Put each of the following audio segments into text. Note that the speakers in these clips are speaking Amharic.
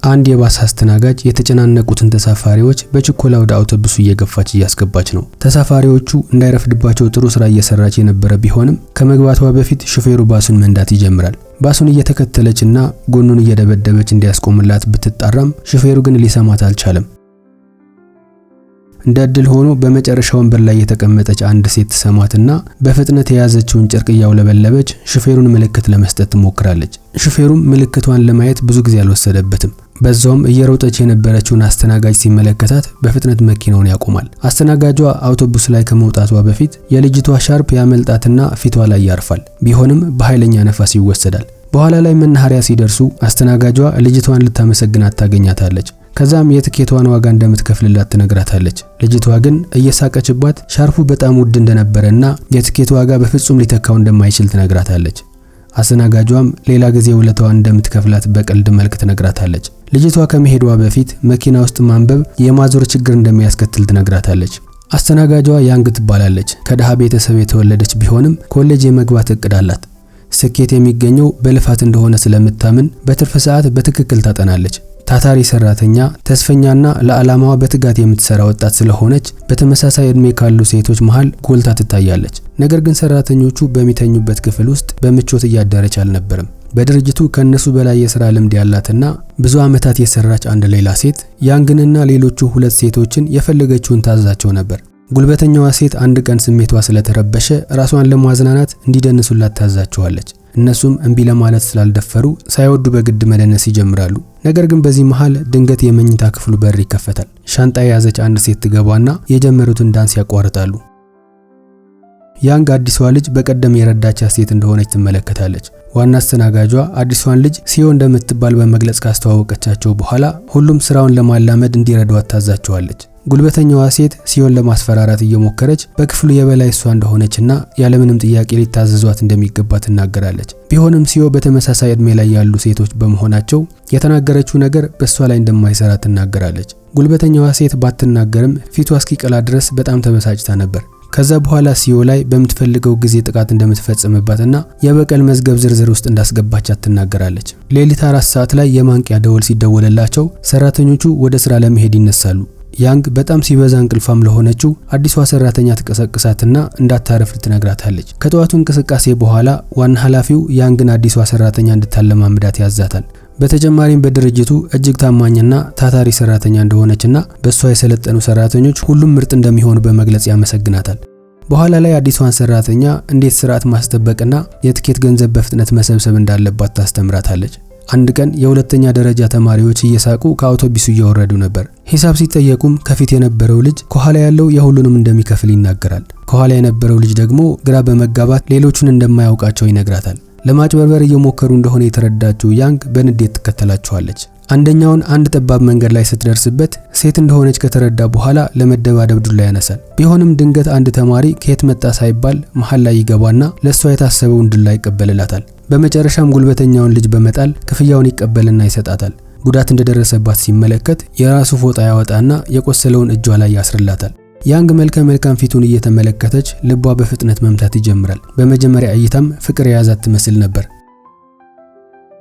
አንድ የባስ አስተናጋጅ የተጨናነቁትን ተሳፋሪዎች በችኮላ ወደ አውቶቡሱ እየገፋች እያስገባች ነው። ተሳፋሪዎቹ እንዳይረፍድባቸው ጥሩ ስራ እየሰራች የነበረ ቢሆንም ከመግባቷ በፊት ሹፌሩ ባሱን መንዳት ይጀምራል። ባሱን እየተከተለችና ጎኑን እየደበደበች እንዲያስቆምላት ብትጣራም ሹፌሩ ግን ሊሰማት አልቻለም። እንደ እድል ሆኖ በመጨረሻው ወንበር ላይ የተቀመጠች አንድ ሴት ተሰማትና በፍጥነት የያዘችውን ጨርቅ እያውለበለበች ሹፌሩን ምልክት ለመስጠት ትሞክራለች። ሹፌሩም ምልክቷን ለማየት ብዙ ጊዜ አልወሰደበትም። በዛውም እየሮጠች የነበረችውን አስተናጋጅ ሲመለከታት በፍጥነት መኪናውን ያቆማል። አስተናጋጇ አውቶቡስ ላይ ከመውጣቷ በፊት የልጅቷ ሻርፕ ያመልጣትና ፊቷ ላይ ያርፋል። ቢሆንም በኃይለኛ ነፋስ ይወሰዳል። በኋላ ላይ መናኸሪያ ሲደርሱ አስተናጋጇ ልጅቷን ልታመሰግናት ታገኛታለች። ከዛም የትኬቷን ዋጋ እንደምትከፍልላት ትነግራታለች። ልጅቷ ግን እየሳቀችባት ሻርፑ በጣም ውድ እንደነበረና የትኬቷ ዋጋ በፍጹም ሊተካው እንደማይችል ትነግራታለች። አስተናጋጇም ሌላ ጊዜ ውለታዋን እንደምትከፍላት በቀልድ መልክ ትነግራታለች። ልጅቷ ከመሄዷ በፊት መኪና ውስጥ ማንበብ የማዞር ችግር እንደሚያስከትል ትነግራታለች። አስተናጋጇ ያንግ ትባላለች። ከደሃ ቤተሰብ የተወለደች ቢሆንም ኮሌጅ የመግባት እቅድ አላት። ስኬት የሚገኘው በልፋት እንደሆነ ስለምታምን በትርፍ ሰዓት በትክክል ታጠናለች። ታታሪ ሰራተኛ፣ ተስፈኛና ለዓላማዋ በትጋት የምትሰራ ወጣት ስለሆነች በተመሳሳይ እድሜ ካሉ ሴቶች መሃል ጎልታ ትታያለች። ነገር ግን ሰራተኞቹ በሚተኙበት ክፍል ውስጥ በምቾት እያደረች አልነበረም። በድርጅቱ ከነሱ በላይ የሥራ ልምድ ያላትና ብዙ ዓመታት የሰራች አንድ ሌላ ሴት ያንግንና ሌሎቹ ሁለት ሴቶችን የፈለገችውን ታዛቸው ነበር። ጉልበተኛዋ ሴት አንድ ቀን ስሜቷ ስለተረበሸ ራሷን ለማዝናናት እንዲደንሱላት ታዛቸዋለች። እነሱም እንቢ ለማለት ስላልደፈሩ ሳይወዱ በግድ መደነስ ይጀምራሉ። ነገር ግን በዚህ መሃል ድንገት የመኝታ ክፍሉ በር ይከፈታል። ሻንጣ የያዘች አንድ ሴት ትገባና የጀመሩትን ዳንስ ያቋርጣሉ። ያንግ አዲሷ ልጅ በቀደም የረዳቻት ሴት እንደሆነች ትመለከታለች። ዋና አስተናጋጇ አዲሷን ልጅ ሲዮ እንደምትባል በመግለጽ ካስተዋወቀቻቸው በኋላ ሁሉም ስራውን ለማላመድ እንዲረዷት ታዛቸዋለች። ጉልበተኛዋ ሴት ሲዮን ለማስፈራራት እየሞከረች በክፍሉ የበላይ እሷ እንደሆነችና ያለምንም ጥያቄ ሊታዘዟት እንደሚገባ ትናገራለች። ቢሆንም ሲዮ በተመሳሳይ እድሜ ላይ ያሉ ሴቶች በመሆናቸው የተናገረችው ነገር በእሷ ላይ እንደማይሰራ ትናገራለች። ጉልበተኛዋ ሴት ባትናገርም ፊቷ እስኪቀላ ድረስ በጣም ተበሳጭታ ነበር። ከዛ በኋላ ሲዮ ላይ በምትፈልገው ጊዜ ጥቃት እንደምትፈጽምባትና የበቀል መዝገብ ዝርዝር ውስጥ እንዳስገባቻት ትናገራለች። ሌሊት 4 ሰዓት ላይ የማንቂያ ደወል ሲደወልላቸው ሰራተኞቹ ወደ ስራ ለመሄድ ይነሳሉ። ያንግ በጣም ሲበዛ እንቅልፋም ለሆነችው አዲሷ ሰራተኛ ትቀሰቅሳትና እንዳታረፍድ ትነግራታለች። ከጠዋቱ እንቅስቃሴ በኋላ ዋና ኃላፊው ያንግን አዲሷ ሰራተኛ እንድታለማምዳት ያዛታል። በተጨማሪም በድርጅቱ እጅግ ታማኝና ታታሪ ሰራተኛ እንደሆነችና በሷ የሰለጠኑ ሰራተኞች ሁሉም ምርጥ እንደሚሆኑ በመግለጽ ያመሰግናታል። በኋላ ላይ አዲሷን ሰራተኛ እንዴት ስርዓት ማስጠበቅና የትኬት ገንዘብ በፍጥነት መሰብሰብ እንዳለባት ታስተምራታለች። አንድ ቀን የሁለተኛ ደረጃ ተማሪዎች እየሳቁ ከአውቶቡሱ እየወረዱ ነበር። ሂሳብ ሲጠየቁም ከፊት የነበረው ልጅ ከኋላ ያለው የሁሉንም እንደሚከፍል ይናገራል። ከኋላ የነበረው ልጅ ደግሞ ግራ በመጋባት ሌሎቹን እንደማያውቃቸው ይነግራታል። ለማጭበርበር እየሞከሩ እንደሆነ የተረዳችው ያንግ በንዴት ትከተላቸዋለች። አንደኛውን አንድ ጠባብ መንገድ ላይ ስትደርስበት ሴት እንደሆነች ከተረዳ በኋላ ለመደባደብ ዱላ ያነሳል። ቢሆንም ድንገት አንድ ተማሪ ከየት መጣ ሳይባል መሃል ላይ ይገባና ለሷ የታሰበውን ዱላ ይቀበልላታል። በመጨረሻም ጉልበተኛውን ልጅ በመጣል ክፍያውን ይቀበልና ይሰጣታል። ጉዳት እንደደረሰባት ሲመለከት የራሱ ፎጣ ያወጣና የቆሰለውን እጇ ላይ ያስርላታል። ያንግ መልካም ፊቱን እየተመለከተች ልቧ በፍጥነት መምታት ይጀምራል። በመጀመሪያ እይታም ፍቅር የያዛት ትመስል ነበር።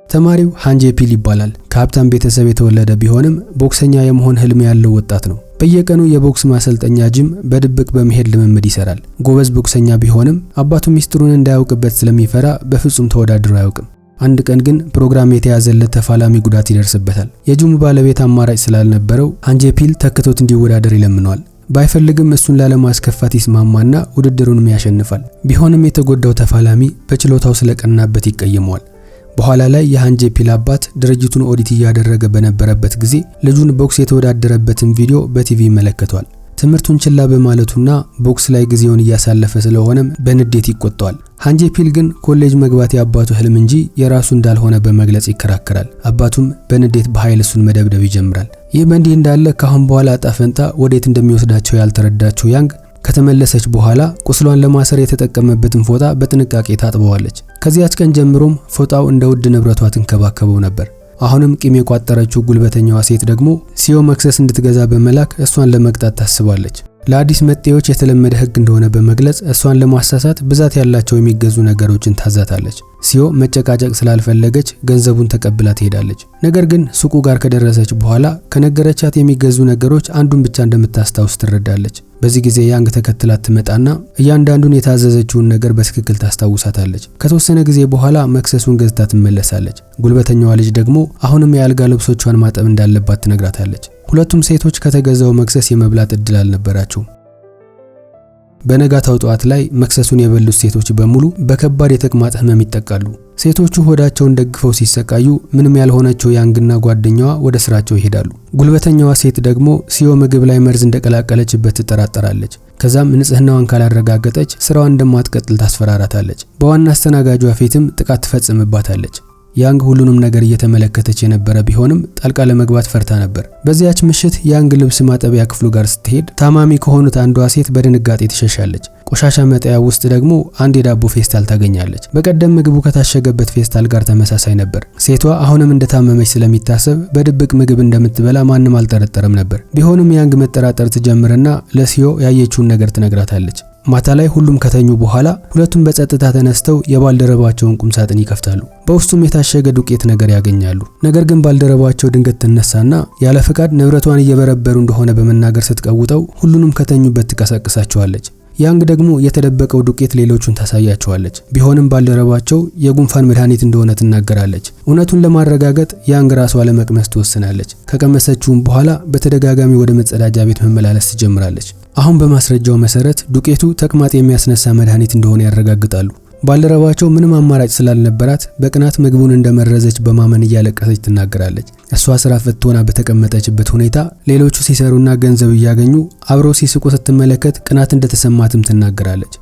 ተማሪው ሃንጄፒል ይባላል። ከሀብታም ቤተሰብ የተወለደ ቢሆንም ቦክሰኛ የመሆን ህልም ያለው ወጣት ነው። በየቀኑ የቦክስ ማሰልጠኛ ጂም በድብቅ በመሄድ ልምምድ ይሰራል። ጎበዝ ቦክሰኛ ቢሆንም አባቱ ሚስጥሩን እንዳያውቅበት ስለሚፈራ በፍጹም ተወዳድሮ አያውቅም። አንድ ቀን ግን ፕሮግራም የተያዘለት ተፋላሚ ጉዳት ይደርስበታል። የጂሙ ባለቤት አማራጭ ስላልነበረው ሃንጄፒል ተክቶት እንዲወዳደር ይለምነዋል። ባይፈልግም እሱን ላለማስከፋት ይስማማና ውድድሩንም ያሸንፋል። ቢሆንም የተጎዳው ተፋላሚ በችሎታው ስለቀናበት ይቀየመዋል። በኋላ ላይ የሃንጄፒል አባት ድርጅቱን ኦዲት እያደረገ በነበረበት ጊዜ ልጁን ቦክስ የተወዳደረበትን ቪዲዮ በቲቪ ይመለከቷል። ትምህርቱን ችላ በማለቱና ቦክስ ላይ ጊዜውን እያሳለፈ ስለሆነም በንዴት ይቆጣዋል። ሃንጄፒል ግን ኮሌጅ መግባት የአባቱ ህልም እንጂ የራሱ እንዳልሆነ በመግለጽ ይከራከራል። አባቱም በንዴት በኃይል እሱን መደብደብ ይጀምራል። ይህ በእንዲህ እንዳለ ካሁን በኋላ ጣፈንታ ወዴት እንደሚወስዳቸው ያልተረዳችው ያንግ ከተመለሰች በኋላ ቁስሏን ለማሰር የተጠቀመበትን ፎጣ በጥንቃቄ ታጥበዋለች። ከዚያች ቀን ጀምሮም ፎጣው እንደ ውድ ንብረቷ ትንከባከበው ነበር። አሁንም ቂም የቋጠረችው ጉልበተኛዋ ሴት ደግሞ ሲዮ መክሰስ እንድትገዛ በመላክ እሷን ለመቅጣት ታስባለች። ለአዲስ መጤዎች የተለመደ ህግ እንደሆነ በመግለጽ እሷን ለማሳሳት ብዛት ያላቸው የሚገዙ ነገሮችን ታዛታለች። ሲዮ መጨቃጨቅ ስላልፈለገች ገንዘቡን ተቀብላ ትሄዳለች። ነገር ግን ሱቁ ጋር ከደረሰች በኋላ ከነገረቻት የሚገዙ ነገሮች አንዱን ብቻ እንደምታስታውስ ትረዳለች። በዚህ ጊዜ ያንግ ተከትላት ትመጣና እያንዳንዱን የታዘዘችውን ነገር በትክክል ታስታውሳታለች። ከተወሰነ ጊዜ በኋላ መክሰሱን ገዝታ ትመለሳለች። ጉልበተኛዋ ልጅ ደግሞ አሁንም የአልጋ ልብሶቿን ማጠብ እንዳለባት ትነግራታለች። ሁለቱም ሴቶች ከተገዛው መክሰስ የመብላት እድል አልነበራቸውም። በነጋታው ጧት ላይ መክሰሱን የበሉት ሴቶች በሙሉ በከባድ የተቅማጥ ህመም ይጠቃሉ። ሴቶቹ ሆዳቸውን ደግፈው ሲሰቃዩ ምንም ያልሆነችው ያንግና ጓደኛዋ ወደ ስራቸው ይሄዳሉ። ጉልበተኛዋ ሴት ደግሞ ሲዮ ምግብ ላይ መርዝ እንደቀላቀለችበት ትጠራጠራለች። ከዛም ንጽህናዋን ካላረጋገጠች ስራዋን እንደማትቀጥል ታስፈራራታለች። በዋና አስተናጋጇ ፊትም ጥቃት ትፈጽምባታለች። ያንግ ሁሉንም ነገር እየተመለከተች የነበረ ቢሆንም ጣልቃ ለመግባት ፈርታ ነበር። በዚያች ምሽት ያንግ ልብስ ማጠቢያ ክፍሉ ጋር ስትሄድ ታማሚ ከሆኑት አንዷ ሴት በድንጋጤ ትሸሻለች። ቆሻሻ መጣያ ውስጥ ደግሞ አንድ የዳቦ ፌስታል ታገኛለች። በቀደም ምግቡ ከታሸገበት ፌስታል ጋር ተመሳሳይ ነበር። ሴቷ አሁንም እንደታመመች ስለሚታሰብ በድብቅ ምግብ እንደምትበላ ማንም አልጠረጠረም ነበር። ቢሆንም ያንግ መጠራጠር ትጀምርና ለሲዮ ያየችውን ነገር ትነግራታለች። ማታ ላይ ሁሉም ከተኙ በኋላ ሁለቱም በጸጥታ ተነስተው የባልደረባቸውን ቁም ሳጥን ይከፍታሉ። በውስጡም የታሸገ ዱቄት ነገር ያገኛሉ። ነገር ግን ባልደረባቸው ድንገት ተነሳና ያለ ፍቃድ ንብረቷን እየበረበሩ እንደሆነ በመናገር ስትቀውጠው ሁሉንም ከተኙበት ትቀሰቅሳቸዋለች። ያንግ ደግሞ የተደበቀው ዱቄት ሌሎቹን ታሳያቸዋለች። ቢሆንም ባልደረባቸው የጉንፋን መድኃኒት እንደሆነ ትናገራለች። እውነቱን ለማረጋገጥ ያንግ ራሷ ለመቅመስ ትወስናለች። ከቀመሰችውም በኋላ በተደጋጋሚ ወደ መጸዳጃ ቤት መመላለስ ትጀምራለች። አሁን በማስረጃው መሰረት ዱቄቱ ተቅማጥ የሚያስነሳ መድኃኒት እንደሆነ ያረጋግጣሉ። ባልደረባቸው ምንም አማራጭ ስላልነበራት በቅናት ምግቡን እንደመረዘች በማመን እያለቀሰች ትናገራለች። እሷ ስራ ፈት ሆና በተቀመጠችበት ሁኔታ ሌሎቹ ሲሰሩና ገንዘብ እያገኙ አብረው ሲስቁ ስትመለከት ቅናት እንደተሰማትም ትናገራለች።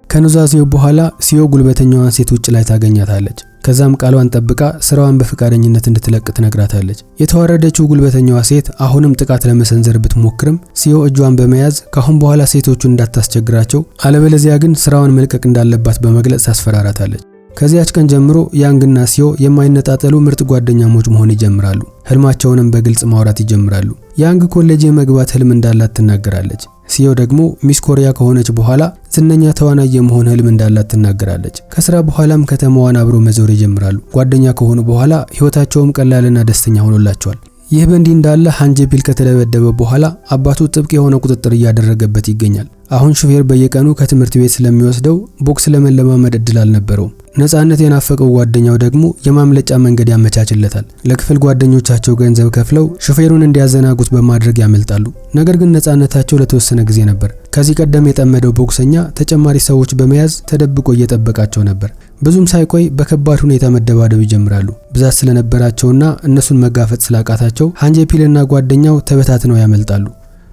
ከኑዛዜው በኋላ ሲዮ ጉልበተኛዋን ሴት ውጭ ላይ ታገኛታለች። ከዛም ቃሏን ጠብቃ ስራዋን በፍቃደኝነት እንድትለቅ ትነግራታለች። የተዋረደችው ጉልበተኛዋ ሴት አሁንም ጥቃት ለመሰንዘር ብትሞክርም ሲዮ እጇን በመያዝ ካሁን በኋላ ሴቶቹን እንዳታስቸግራቸው አለበለዚያ ግን ስራዋን መልቀቅ እንዳለባት በመግለጽ ታስፈራራታለች። ከዚያች ቀን ጀምሮ ያንግና ሲዮ የማይነጣጠሉ ምርጥ ጓደኛሞች መሆን ይጀምራሉ። ህልማቸውንም በግልጽ ማውራት ይጀምራሉ። ያንግ ኮሌጅ የመግባት ህልም እንዳላት ትናገራለች። ሲዮ ደግሞ ሚስ ኮሪያ ከሆነች በኋላ ዝነኛ ተዋናይ የመሆን ህልም እንዳላት ትናገራለች። ከስራ በኋላም ከተማዋን አብሮ መዞር ይጀምራሉ። ጓደኛ ከሆኑ በኋላ ህይወታቸውም ቀላልና ደስተኛ ሆኖላቸዋል። ይህ በእንዲህ እንዳለ ሃንጄፒል ከተደበደበ በኋላ አባቱ ጥብቅ የሆነ ቁጥጥር እያደረገበት ይገኛል። አሁን ሹፌር በየቀኑ ከትምህርት ቤት ስለሚወስደው ቦክስ ለመለማመድ እድል አልነበረውም። ነፃነት የናፈቀው ጓደኛው ደግሞ የማምለጫ መንገድ ያመቻችለታል። ለክፍል ጓደኞቻቸው ገንዘብ ከፍለው ሹፌሩን እንዲያዘናጉት በማድረግ ያመልጣሉ። ነገር ግን ነፃነታቸው ለተወሰነ ጊዜ ነበር። ከዚህ ቀደም የጠመደው ቦክሰኛ ተጨማሪ ሰዎች በመያዝ ተደብቆ እየጠበቃቸው ነበር። ብዙም ሳይቆይ በከባድ ሁኔታ መደባደብ ይጀምራሉ። ብዛት ስለነበራቸውና እነሱን መጋፈጥ ስላቃታቸው ሃንጄፒልና ጓደኛው ተበታትነው ያመልጣሉ።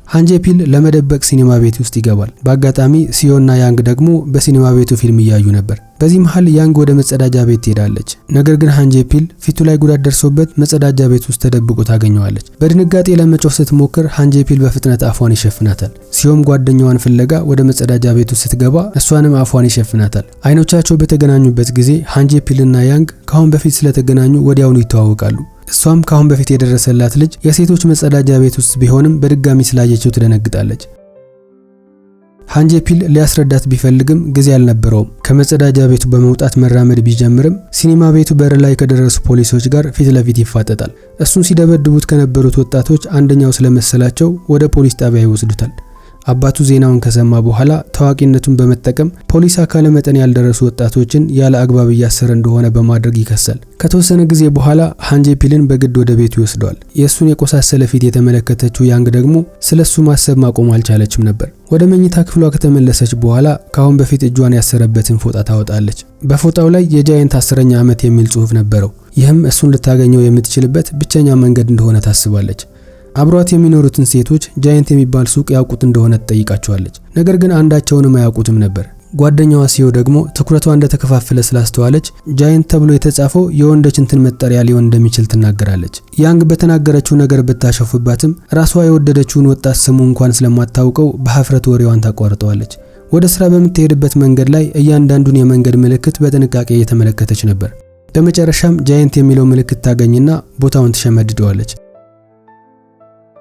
ሃንጄፒል ለመደበቅ ሲኒማ ቤት ውስጥ ይገባል። በአጋጣሚ ሲዮና ያንግ ደግሞ በሲኒማ ቤቱ ፊልም እያዩ ነበር። በዚህ መሃል ያንግ ወደ መጸዳጃ ቤት ትሄዳለች። ነገር ግን ሃንጄፒል ፊቱ ላይ ጉዳት ደርሶበት መጸዳጃ ቤት ውስጥ ተደብቆ ታገኘዋለች። በድንጋጤ ለመጮህ ስትሞክር ሃንጄፒል በፍጥነት አፏን ይሸፍናታል። ሲዮም ጓደኛዋን ፍለጋ ወደ መጸዳጃ ቤት ውስጥ ስትገባ እሷንም አፏን ይሸፍናታል። አይኖቻቸው በተገናኙበት ጊዜ ሃንጄፒልና ያንግ ካሁን በፊት ስለተገናኙ ወዲያውኑ ይተዋወቃሉ። እሷም ካሁን በፊት የደረሰላት ልጅ የሴቶች መጸዳጃ ቤት ውስጥ ቢሆንም በድጋሚ ስላየችው ትደነግጣለች። ሃንጄፒል ሊያስረዳት ቢፈልግም ጊዜ አልነበረውም። ከመጸዳጃ ቤቱ በመውጣት መራመድ ቢጀምርም ሲኒማ ቤቱ በር ላይ ከደረሱ ፖሊሶች ጋር ፊት ለፊት ይፋጠጣል። እሱን ሲደበድቡት ከነበሩት ወጣቶች አንደኛው ስለመሰላቸው ወደ ፖሊስ ጣቢያ ይወስዱታል። አባቱ ዜናውን ከሰማ በኋላ ታዋቂነቱን በመጠቀም ፖሊስ አካለ መጠን ያልደረሱ ወጣቶችን ያለ አግባብ እያሰረ እንደሆነ በማድረግ ይከሳል። ከተወሰነ ጊዜ በኋላ ሃንጄፒልን በግድ ወደ ቤቱ ይወስደዋል። የሱን የቆሳሰለ ፊት የተመለከተችው ያንግ ደግሞ ስለሱ ማሰብ ማቆም አልቻለችም ነበር። ወደ መኝታ ክፍሏ ከተመለሰች በኋላ ካሁን በፊት እጇን ያሰረበትን ፎጣ ታወጣለች። በፎጣው ላይ የጃይንት 10ኛ ዓመት የሚል ጽሑፍ ነበረው። ይህም እሱን ልታገኘው የምትችልበት ብቸኛ መንገድ እንደሆነ ታስባለች። አብሯት የሚኖሩትን ሴቶች ጃይንት የሚባል ሱቅ ያውቁት እንደሆነ ትጠይቃቸዋለች። ነገር ግን አንዳቸውንም አያውቁትም ነበር። ጓደኛዋ ሲዮ ደግሞ ትኩረቷ እንደተከፋፈለ ስላስተዋለች ጃይንት ተብሎ የተጻፈው የወንዶች እንትን መጠሪያ ሊሆን እንደሚችል ትናገራለች። ያንግ በተናገረችው ነገር ብታሸፉባትም ራሷ የወደደችውን ወጣት ስሙ እንኳን ስለማታውቀው በሐፍረት ወሬዋን ታቋርጠዋለች። ወደ ስራ በምትሄድበት መንገድ ላይ እያንዳንዱን የመንገድ ምልክት በጥንቃቄ እየተመለከተች ነበር። በመጨረሻም ጃይንት የሚለው ምልክት ታገኝና ቦታውን ትሸመድደዋለች።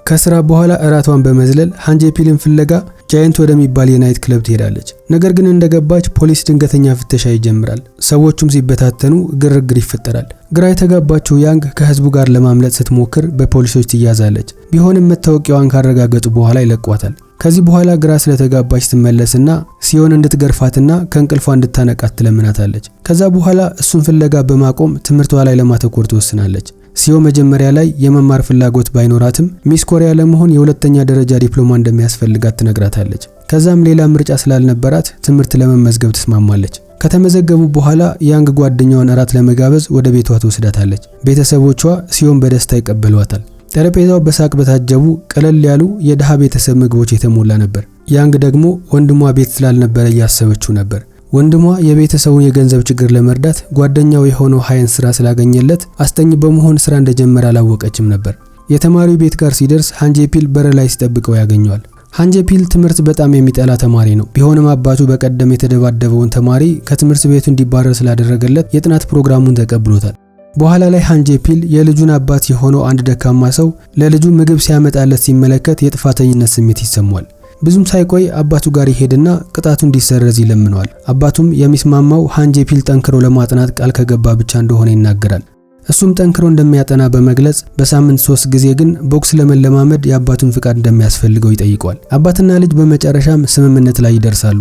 ከስራ በኋላ እራቷን በመዝለል ሃንጄፒልን ፍለጋ ጃይንት ወደሚባል የናይት ክለብ ትሄዳለች። ነገር ግን እንደገባች ፖሊስ ድንገተኛ ፍተሻ ይጀምራል። ሰዎቹም ሲበታተኑ ግርግር ይፈጠራል። ግራ የተጋባችው ያንግ ከህዝቡ ጋር ለማምለጥ ስትሞክር በፖሊሶች ትያዛለች። ቢሆንም መታወቂያዋን ካረጋገጡ በኋላ ይለቋታል። ከዚህ በኋላ ግራ ስለተጋባች ትመለስና ሲዮን እንድትገርፋትና ከእንቅልፏ እንድታነቃት ትለምናታለች። ከዛ በኋላ እሱን ፍለጋ በማቆም ትምህርቷ ላይ ለማተኮር ትወስናለች። ሲዮ መጀመሪያ ላይ የመማር ፍላጎት ባይኖራትም ሚስ ኮሪያ ለመሆን የሁለተኛ ደረጃ ዲፕሎማ እንደሚያስፈልጋት ትነግራታለች። ከዛም ሌላ ምርጫ ስላልነበራት ትምህርት ለመመዝገብ ትስማማለች። ከተመዘገቡ በኋላ ያንግ ጓደኛዋን እራት ለመጋበዝ ወደ ቤቷ ትወስዳታለች። ቤተሰቦቿ ሲዮን በደስታ ይቀበሏታል። ጠረጴዛው በሳቅ በታጀቡ ቀለል ያሉ የደሃ ቤተሰብ ምግቦች የተሞላ ነበር። ያንግ ደግሞ ወንድሟ ቤት ስላልነበረ እያሰበችው ነበር። ወንድሟ የቤተሰቡን የገንዘብ ችግር ለመርዳት ጓደኛው የሆነው ሃይን ስራ ስላገኘለት አስጠኝ በመሆን ስራ እንደጀመረ አላወቀችም ነበር። የተማሪው ቤት ጋር ሲደርስ ሃንጄፒል በር ላይ ሲጠብቀው ያገኘዋል። ሃንጄፒል ትምህርት በጣም የሚጠላ ተማሪ ነው። ቢሆንም አባቱ በቀደም የተደባደበውን ተማሪ ከትምህርት ቤቱ እንዲባረር ስላደረገለት የጥናት ፕሮግራሙን ተቀብሎታል። በኋላ ላይ ሃንጄፒል የልጁን አባት የሆነው አንድ ደካማ ሰው ለልጁ ምግብ ሲያመጣለት ሲመለከት የጥፋተኝነት ስሜት ይሰማዋል። ብዙም ሳይቆይ አባቱ ጋር ይሄድና ቅጣቱ እንዲሰረዝ ይለምነዋል። አባቱም የሚስማማው ሃንጄፒል ጠንክሮ ለማጥናት ቃል ከገባ ብቻ እንደሆነ ይናገራል። እሱም ጠንክሮ እንደሚያጠና በመግለጽ በሳምንት 3 ጊዜ ግን ቦክስ ለመለማመድ የአባቱን ፍቃድ እንደሚያስፈልገው ይጠይቀዋል። አባትና ልጅ በመጨረሻም ስምምነት ላይ ይደርሳሉ።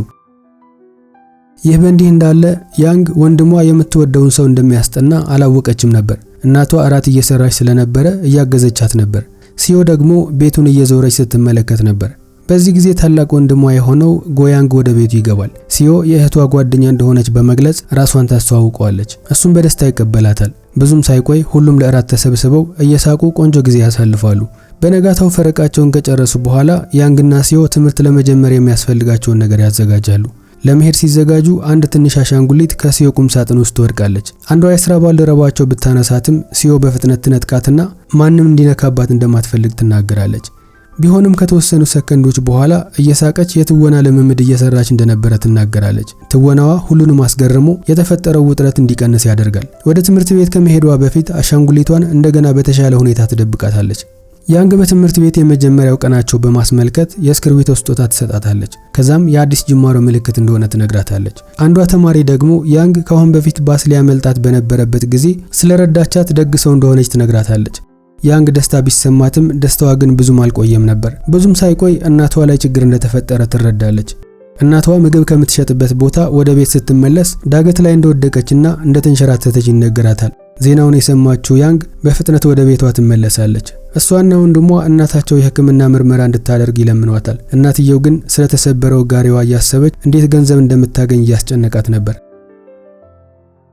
ይህ በእንዲህ እንዳለ ያንግ ወንድሟ የምትወደውን ሰው እንደሚያስጠና አላወቀችም ነበር። እናቷ እራት እየሰራች ስለነበረ እያገዘቻት ነበር። ሲዮ ደግሞ ቤቱን እየዞረች ስትመለከት ነበር። በዚህ ጊዜ ታላቅ ወንድሟ የሆነው ጎያንግ ወደ ቤቱ ይገባል። ሲዮ የእህቷ ጓደኛ እንደሆነች በመግለጽ ራሷን ታስተዋውቀዋለች። እሱም በደስታ ይቀበላታል። ብዙም ሳይቆይ ሁሉም ለእራት ተሰብስበው እየሳቁ ቆንጆ ጊዜ ያሳልፋሉ። በነጋታው ፈረቃቸውን ከጨረሱ በኋላ ያንግና ሲዮ ትምህርት ለመጀመር የሚያስፈልጋቸውን ነገር ያዘጋጃሉ። ለመሄድ ሲዘጋጁ አንድ ትንሽ አሻንጉሊት ከሲዮ ቁም ሳጥን ውስጥ ወድቃለች። አንዷ የሥራ ባልደረባቸው ብታነሳትም ሲዮ በፍጥነት ትነጥቃትና ማንም እንዲነካባት እንደማትፈልግ ትናገራለች። ቢሆንም ከተወሰኑ ሰከንዶች በኋላ እየሳቀች የትወና ልምምድ እየሰራች እንደነበረ ትናገራለች። ትወናዋ ሁሉንም አስገርሞ የተፈጠረው ውጥረት እንዲቀንስ ያደርጋል። ወደ ትምህርት ቤት ከመሄዷ በፊት አሻንጉሊቷን እንደገና በተሻለ ሁኔታ ትደብቃታለች። ያንግ በትምህርት ቤት የመጀመሪያው ቀናቸው በማስመልከት የእስክርቢቶ ስጦታ ትሰጣታለች። ከዛም የአዲስ ጅማሮ ምልክት እንደሆነ ትነግራታለች። አንዷ ተማሪ ደግሞ ያንግ ከአሁን በፊት ባስ ሊያመልጣት በነበረበት ጊዜ ስለረዳቻት ደግ ሰው እንደሆነች ትነግራታለች። ያንግ ደስታ ቢሰማትም ደስታዋ ግን ብዙም አልቆየም ነበር። ብዙም ሳይቆይ እናቷ ላይ ችግር እንደተፈጠረ ትረዳለች። እናቷ ምግብ ከምትሸጥበት ቦታ ወደ ቤት ስትመለስ ዳገት ላይ እንደወደቀችና እንደተንሸራተተች ይነገራታል። ዜናውን የሰማችው ያንግ በፍጥነት ወደ ቤቷ ትመለሳለች። እሷና ወንድሟ እናታቸው የሕክምና ምርመራ እንድታደርግ ይለምኗታል። እናትየው ግን ስለተሰበረው ጋሪዋ እያሰበች እንዴት ገንዘብ እንደምታገኝ እያስጨነቃት ነበር።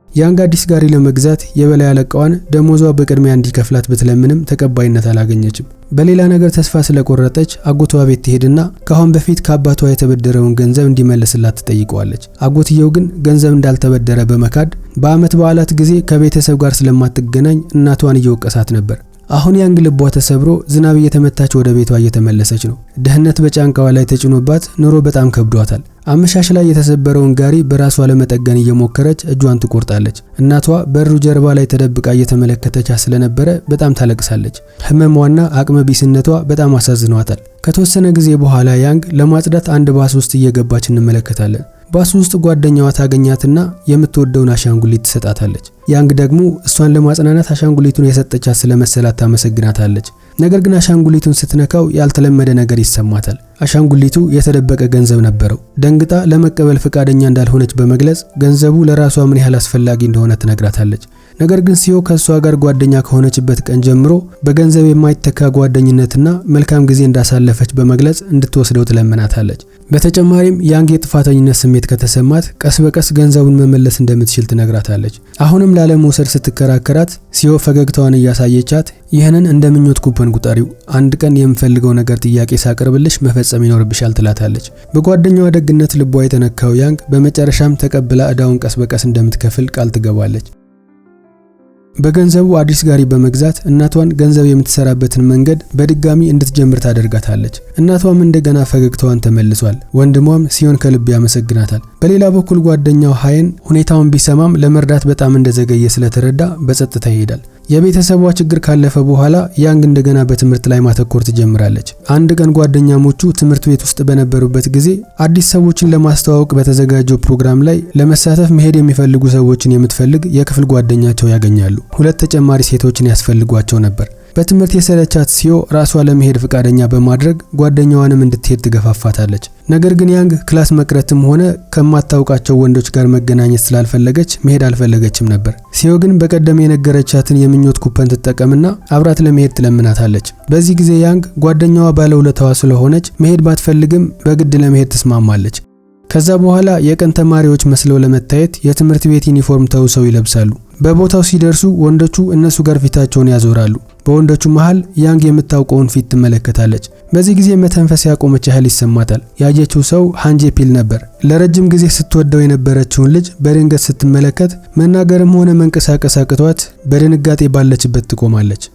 ያንግ አዲስ ጋሪ ለመግዛት የበላይ አለቃዋን ደሞዟ በቅድሚያ እንዲከፍላት ብትለምንም ተቀባይነት አላገኘችም። በሌላ ነገር ተስፋ ስለቆረጠች አጎቷ ቤት ትሄድና ከአሁን በፊት ከአባቷ የተበደረውን ገንዘብ እንዲመልስላት ትጠይቀዋለች። አጎትየው ግን ገንዘብ እንዳልተበደረ በመካድ በአመት በዓላት ጊዜ ከቤተሰብ ጋር ስለማትገናኝ እናቷን እየወቀሳት ነበር። አሁን ያንግ ልቧ ተሰብሮ ዝናብ እየተመታች ወደ ቤቷ እየተመለሰች ነው። ደህንነት በጫንቃዋ ላይ ተጭኖባት ኑሮ በጣም ከብዷታል። አመሻሽ ላይ የተሰበረውን ጋሪ በራሷ ለመጠገን እየሞከረች እጇን ትቆርጣለች። እናቷ በሩ ጀርባ ላይ ተደብቃ እየተመለከተች ስለነበረ በጣም ታለቅሳለች። ህመሟና አቅመ ቢስነቷ በጣም አሳዝኗታል። ከተወሰነ ጊዜ በኋላ ያንግ ለማጽዳት አንድ ባስ ውስጥ እየገባች እንመለከታለን። ባስ ውስጥ ጓደኛዋ ታገኛትና የምትወደውን አሻንጉሊት ትሰጣታለች። ያንግ ደግሞ እሷን ለማጽናናት አሻንጉሊቱን የሰጠቻት ስለመሰላት ታመሰግናታለች። ነገር ግን አሻንጉሊቱን ስትነካው ያልተለመደ ነገር ይሰማታል። አሻንጉሊቱ የተደበቀ ገንዘብ ነበረው። ደንግጣ ለመቀበል ፈቃደኛ እንዳልሆነች በመግለጽ ገንዘቡ ለራሷ ምን ያህል አስፈላጊ እንደሆነ ትነግራታለች። ነገር ግን ሲዮ ከሷ ጋር ጓደኛ ከሆነችበት ቀን ጀምሮ በገንዘብ የማይተካ ጓደኝነትና መልካም ጊዜ እንዳሳለፈች በመግለጽ እንድትወስደው ትለምናታለች። በተጨማሪም ያንግ የጥፋተኝነት ስሜት ከተሰማት ቀስ በቀስ ገንዘቡን መመለስ እንደምትችል ትነግራታለች። አሁንም ላለመውሰድ ስትከራከራት ሲዮ ፈገግታዋን እያሳየቻት ይህንን እንደምኞት ኩፖን ቁጠሪው፣ አንድ ቀን የምፈልገው ነገር ጥያቄ ሳቀርብልሽ መፈጸም ይኖርብሻል ትላታለች። በጓደኛዋ ደግነት ልቧ የተነካው ያንግ በመጨረሻም ተቀብላ እዳውን ቀስ በቀስ እንደምትከፍል ቃል ትገባለች። በገንዘቡ አዲስ ጋሪ በመግዛት እናቷን ገንዘብ የምትሰራበትን መንገድ በድጋሚ እንድትጀምር ታደርጋታለች። እናቷም እንደገና ፈገግታዋን ተመልሷል። ወንድሟም ሲዮን ከልብ ያመሰግናታል። በሌላ በኩል ጓደኛው ሃየን ሁኔታውን ቢሰማም ለመርዳት በጣም እንደዘገየ ስለተረዳ በጸጥታ ይሄዳል። የቤተሰቧ ችግር ካለፈ በኋላ ያንግ እንደገና በትምህርት ላይ ማተኮር ትጀምራለች። አንድ ቀን ጓደኛሞቹ ትምህርት ቤት ውስጥ በነበሩበት ጊዜ አዲስ ሰዎችን ለማስተዋወቅ በተዘጋጀው ፕሮግራም ላይ ለመሳተፍ መሄድ የሚፈልጉ ሰዎችን የምትፈልግ የክፍል ጓደኛቸው ያገኛሉ። 2 ተጨማሪ ሴቶችን ያስፈልጓቸው ነበር። በትምህርት የሰለቻት ሲዮ ራሷ ለመሄድ ፍቃደኛ በማድረግ ጓደኛዋንም እንድትሄድ ትገፋፋታለች። ነገር ግን ያንግ ክላስ መቅረትም ሆነ ከማታውቃቸው ወንዶች ጋር መገናኘት ስላልፈለገች መሄድ አልፈለገችም ነበር። ሲዮ ግን በቀደም የነገረቻትን የምኞት ኩፐን ትጠቀምና አብራት ለመሄድ ትለምናታለች። በዚህ ጊዜ ያንግ ጓደኛዋ ባለውለታዋ ስለሆነች መሄድ ባትፈልግም በግድ ለመሄድ ትስማማለች። ከዛ በኋላ የቀን ተማሪዎች መስለው ለመታየት የትምህርት ቤት ዩኒፎርም ተውሰው ይለብሳሉ። በቦታው ሲደርሱ ወንዶቹ እነሱ ጋር ፊታቸውን ያዞራሉ። በወንዶቹ መሃል ያንግ የምታውቀውን ፊት ትመለከታለች። በዚህ ጊዜ መተንፈስ ያቆመች ያህል ይሰማታል። ያየችው ሰው ሃንጄ ፒል ነበር። ለረጅም ጊዜ ስትወደው የነበረችውን ልጅ በድንገት ስትመለከት መናገርም ሆነ መንቀሳቀስ አቅቷት በድንጋጤ ባለችበት ትቆማለች።